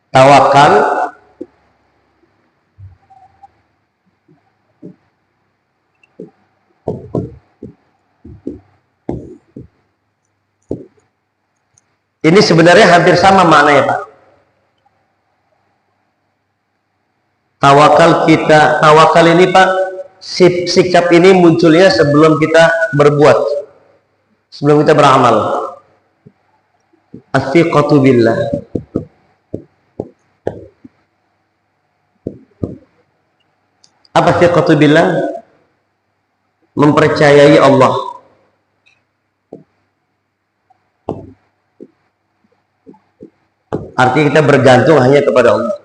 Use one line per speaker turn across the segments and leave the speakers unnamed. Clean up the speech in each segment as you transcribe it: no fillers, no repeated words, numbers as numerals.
Tawakal ini sebenarnya hampir sama maknanya, Pak. Tawakal ini, Pak, sikap ini munculnya sebelum kita berbuat, sebelum kita beramal. Athiqatu billah. Apa thiqatu billah? Mempercayai Allah. Artinya kita bergantung hanya kepada Allah.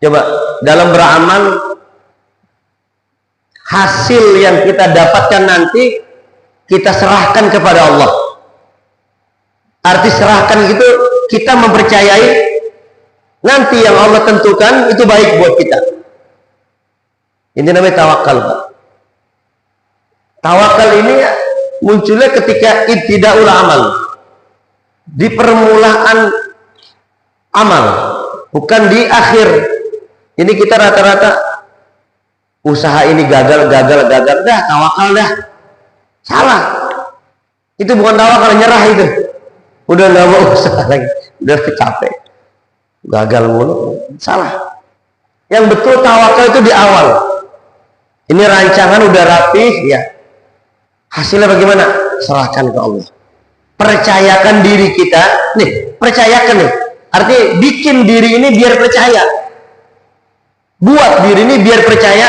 Coba dalam beramal, hasil yang kita dapatkan nanti kita serahkan kepada Allah. Arti serahkan itu kita mempercayai nanti yang Allah tentukan itu baik buat kita. Ini namanya tawakal, Pak. Tawakal ini munculnya ketika ibtidaul amal, di permulaan amal, bukan di akhir. Ini kita rata-rata usaha ini gagal, dah tawakal dah. Salah. Itu bukan tawakal, nyerah itu. Udah nggak mau usaha lagi, udah capek, gagal mulu. Salah. Yang betul tawakal itu di awal. Ini rancangan udah rapih, ya. Hasilnya bagaimana? Serahkan ke Allah. Percayakan diri kita, nih, percayakan nih. Artinya bikin diri ini biar percaya. Buat diri ini biar percaya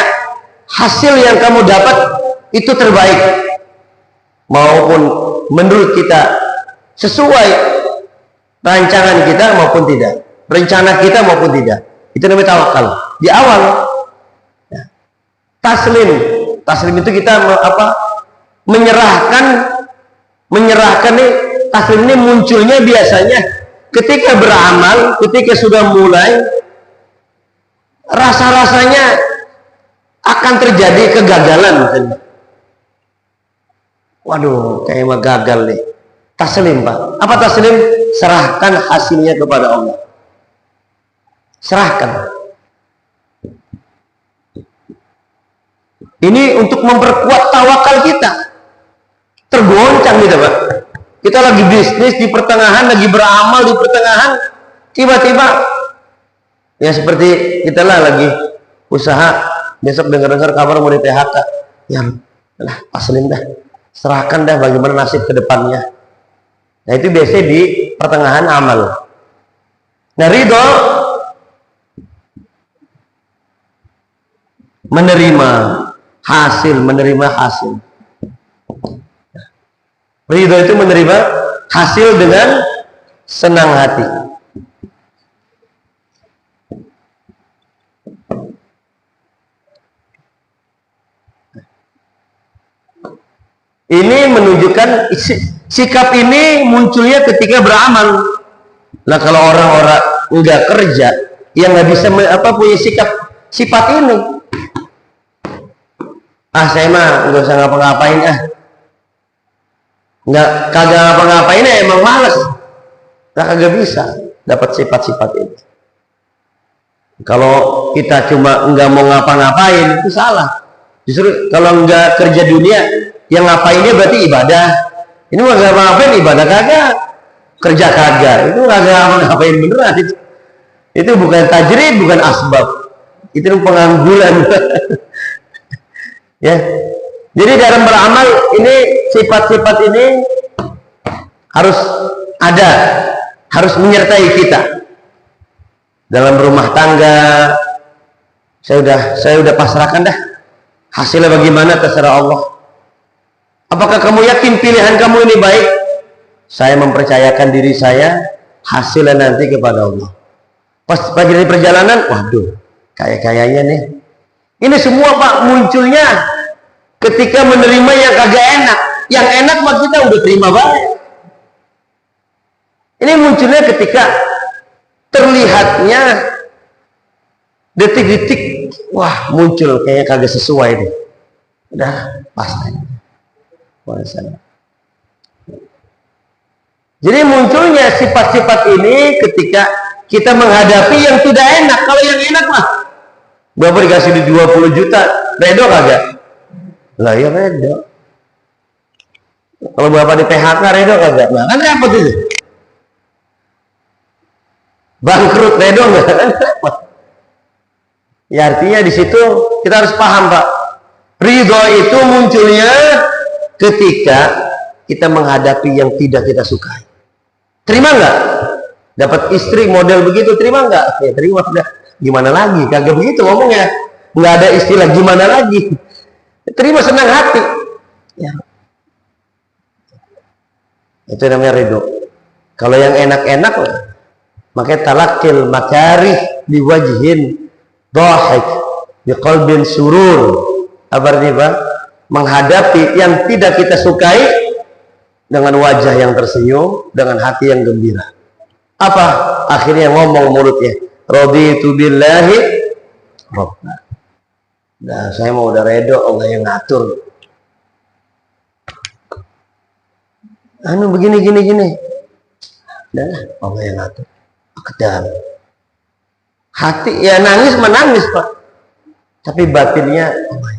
hasil yang kamu dapat itu terbaik. Maupun menurut kita sesuai rancangan kita maupun tidak. Rencana kita maupun tidak. Itu namanya tawakal. Di awal. Ya. Taslim itu kita menyerahkan nih. Taslim ini munculnya biasanya ketika beramal, ketika sudah mulai, rasa-rasanya akan terjadi kegagalan misalnya. Waduh, kayak mah gagal nih. Taslim, Pak. Apa taslim? Serahkan hasilnya kepada Allah. Serahkan. Ini untuk memperkuat tawakal kita. Tergoncang gitu, Pak. Kita lagi bisnis di pertengahan, lagi beramal di pertengahan, tiba-tiba ya seperti kita lah lagi usaha, besok dengar-dengar kabar mau di PHK. Ya lah, taslim dah. Serahkan dah bagaimana nasib ke depannya. Nah, itu biasanya di pertengahan amal. Nah, ridho menerima hasil. Ridho itu menerima hasil dengan senang hati. Ini menunjukkan sikap ini munculnya ketika beramal. Nah, kalau orang-orang nggak kerja, yang nggak bisa punya sifat ini. Saya mah nggak usah ngapa-ngapain kagak ngapa-ngapain emang malas. Kagak bisa dapat sifat-sifat ini. Kalau kita cuma nggak mau ngapa-ngapain itu salah. Justru kalau nggak kerja dunia, yang ngapainnya berarti ibadah. Ini nggak ngapa-ngapain, ibadah kagak, kerja kagak. Itu nggak ngapa-ngapain beneran. Itu bukan tajrid, bukan asbab. Itu pengangguran. Ya. Jadi dalam beramal ini sifat-sifat ini harus ada, harus menyertai kita. Dalam rumah tangga, saya udah pasrahkan dah. Hasilnya bagaimana terserah Allah. Apakah kamu yakin pilihan kamu ini baik? Saya mempercayakan diri saya, hasilnya nanti kepada Allah. Pas pagi dari perjalanan, waduh, kayaknya nih. Ini semua, Pak, munculnya ketika menerima yang kagak enak. Yang enak mah kita udah terima baik. Ini munculnya ketika terlihatnya detik-detik, wah, muncul kayaknya kagak sesuai deh. Udah pas aja. Jadi munculnya sifat-sifat ini ketika kita menghadapi yang tidak enak. Kalau yang enak mah, Bapak dikasih di 20 juta, redo kagak? Lah ya redo. Kalau Bapak di PHK redo kagak? Nah kan repot itu. Bangkrut redo nggak? Ya artinya di situ kita harus paham, Pak. Ridho itu munculnya ketika kita menghadapi yang tidak kita sukai. Terima nggak? Dapat istri model begitu, terima nggak? Ya terima, udah. Gimana lagi? Kagak begitu ngomongnya. Nggak ada istilah gimana lagi. Terima senang hati. Ya. Itu namanya ridho. Kalau yang enak-enak, makanya talakil makarih diwajhin dhahik biqalbin surur. Apa artinya, Pak? Menghadapi yang tidak kita sukai dengan wajah yang tersenyum, dengan hati yang gembira. Apa? Akhirnya ngomong mulutnya, raditu billahi rabba. Nah, saya mau udah redo, Allah yang ngatur. Anu begini gini. Udah, Allah yang ngatur. Kedam. Hati ya nangis menangis, Pak. Tapi batinnya Allah